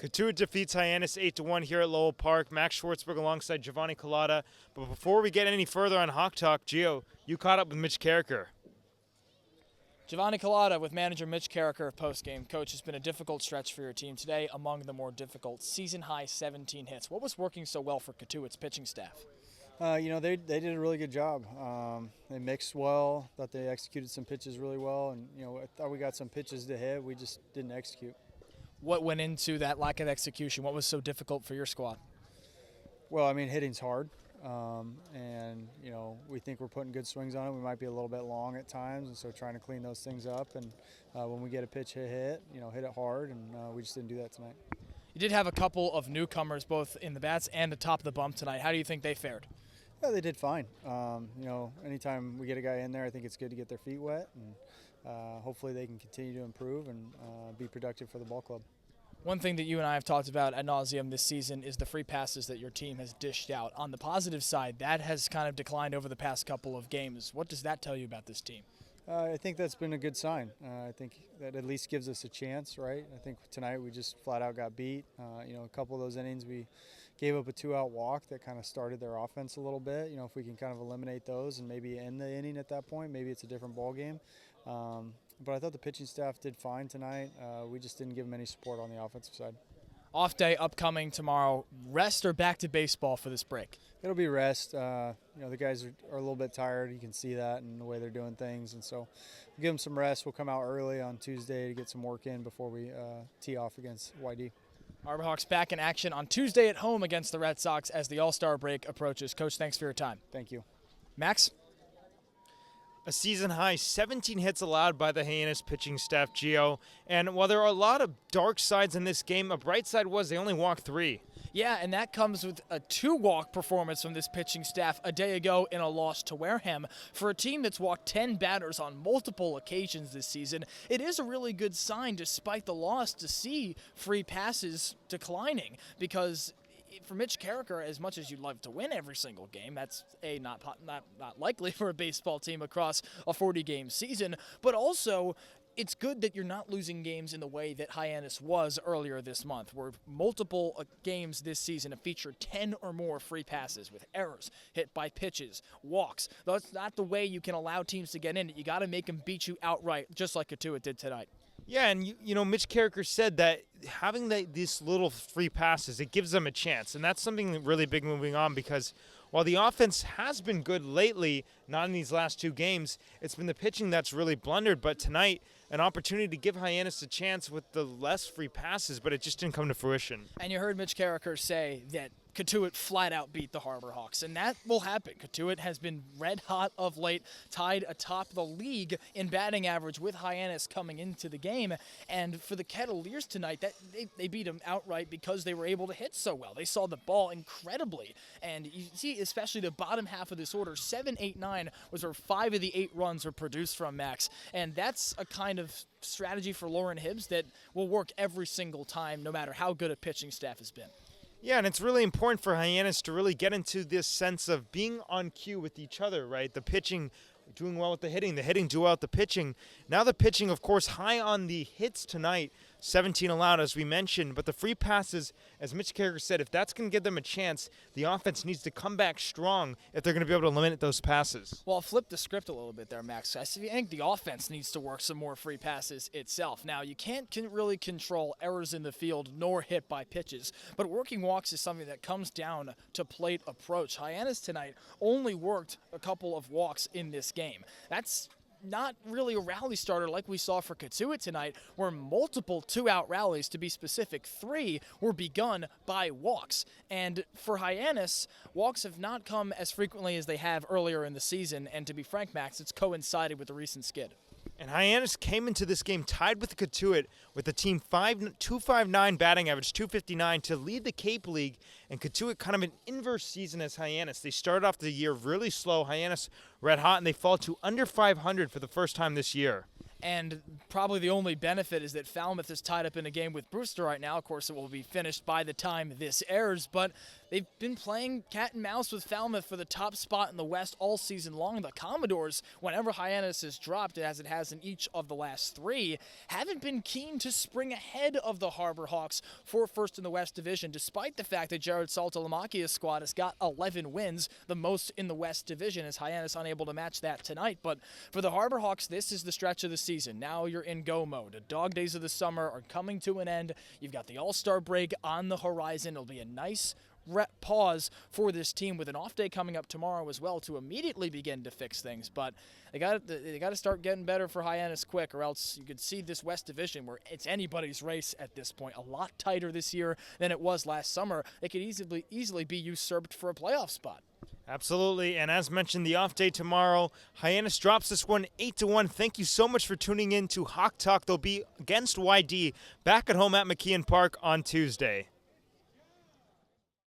Cotuit defeats Hyannis 8-1 here at Lowell Park. Max Schwartzberg alongside Giovanni Culotta. But before we get any further on Hawk Talk, Gio, you caught up with Mitch Karraker. Giovanni Culotta with manager Mitch Karraker of postgame. Coach, it's been a difficult stretch for your team today, among the more difficult. Season-high 17 hits. What was working so well for Cotuit's pitching staff? They did a really good job. They mixed well. Thought they executed some pitches really well, and I thought we got some pitches to hit. We just didn't execute. What went into that lack of execution? What was so difficult for your squad? Well, hitting's hard, and we think we're putting good swings on it. We might be a little bit long at times, and so trying to clean those things up. And when we get a pitch hit it hard, and we just didn't do that tonight. You did have a couple of newcomers, both in the bats and atop the bump tonight. How do you think they fared? Yeah, they did fine. Anytime we get a guy in there, I think it's good to get their feet wet, and hopefully they can continue to improve and be productive for the ball club. One thing that you and I have talked about ad nauseum this season is the free passes that your team has dished out. On the positive side, that has kind of declined over the past couple of games. What does that tell you about this team? I think that's been a good sign. I think that at least gives us a chance, right? I think tonight we just flat out got beat. A couple of those innings we gave up a 2-out walk that kind of started their offense a little bit. If we can kind of eliminate those and maybe end the inning at that point, maybe it's a different ball game. But I thought the pitching staff did fine tonight. We just didn't give them any support on the offensive side. Off day upcoming tomorrow. Rest or back to baseball for this break? It'll be rest. The guys are a little bit tired. You can see that in the way they're doing things. And so we'll give them some rest. We'll come out early on Tuesday to get some work in before we tee off against YD. Harbor Hawks back in action on Tuesday at home against the Red Sox as the All-Star break approaches. Coach, thanks for your time. Thank you. Max? A season-high 17 hits allowed by the Hyannis pitching staff, Gio. And while there are a lot of dark sides in this game, a bright side was they only walked 3. Yeah, and that comes with a 2-walk performance from this pitching staff a day ago in a loss to Wareham. For a team that's walked 10 batters on multiple occasions this season, it is a really good sign, despite the loss, to see free passes declining, because for Mitch Karraker, as much as you'd love to win every single game, that's not likely for a baseball team across a 40-game season, but also it's good that you're not losing games in the way that Hyannis was earlier this month, where multiple games this season have featured 10 or more free passes with errors, hit by pitches, walks. That's not the way you can allow teams to get in it. You got to make them beat you outright, just like Cotuit did tonight. Yeah, and Mitch Karraker said that having these little free passes, it gives them a chance. And that's something really big moving on, because while the offense has been good lately, not in these last 2 games, it's been the pitching that's really blundered. But tonight, an opportunity to give Hyannis a chance with the less free passes, but it just didn't come to fruition. And you heard Mitch Karraker say that Cotuit flat out beat the Harbor Hawks, and that will happen. Cotuit has been red hot of late, tied atop the league in batting average with Hyannis coming into the game. And for the Kettleers tonight, they beat them outright because they were able to hit so well. They saw the ball incredibly, and you see especially the bottom half of this order, 7, 8, 9 was where 5 of the 8 runs were produced from, Max. And that's a kind of strategy for Lauren Hibbs that will work every single time, no matter how good a pitching staff has been. Yeah, and it's really important for Hyannis to really get into this sense of being on cue with each other, right? The pitching doing well with the hitting do well with the pitching. Now the pitching, of course, high on the hits tonight, 17 allowed, as we mentioned. But the free passes, as Mitch Karraker said, if that's going to give them a chance, the offense needs to come back strong if they're going to be able to limit those passes. Well, I'll flip the script a little bit there, Max. I think the offense needs to work some more free passes itself. Now, you can't really control errors in the field nor hit by pitches, but working walks is something that comes down to plate approach. Hyannis tonight only worked a couple of walks in this game. That's not really a rally starter like we saw for Cotuit tonight, where multiple 2-out rallies, to be specific, 3 were begun by walks. And for Hyannis, walks have not come as frequently as they have earlier in the season, and to be frank, Max, it's coincided with the recent skid. And Hyannis came into this game tied with Cotuit with the team 259 batting average, 259 to lead the Cape League. And Cotuit kind of an inverse season as Hyannis. They started off the year really slow. Hyannis red hot, and they fall to under 500 for the first time this year. And probably the only benefit is that Falmouth is tied up in a game with Brewster right now. Of course, it will be finished by the time this airs, but they've been playing cat and mouse with Falmouth for the top spot in the West all season long. The Commodores, whenever Hyannis has dropped, as it has in each of the last 3, haven't been keen to spring ahead of the Harbor Hawks for first in the West Division, despite the fact that Jared Saltalamakia's squad has got 11 wins, the most in the West Division, as Hyannis unable to match that tonight. But for the Harbor Hawks, this is the stretch of the season. Now you're in go mode. The dog days of the summer are coming to an end. You've got the All-Star break on the horizon. It'll be a nice pause for this team with an off day coming up tomorrow as well to immediately begin to fix things. But they got to start getting better for Hyannis quick, or else you could see this West Division where it's anybody's race at this point. A lot tighter this year than it was last summer. It could easily be usurped for a playoff spot. Absolutely, and as mentioned, the off day tomorrow, Hyannis drops this one 8-1. Thank you so much for tuning in to Hawk Talk. They'll be against YD back at home at McKeon Park on Tuesday.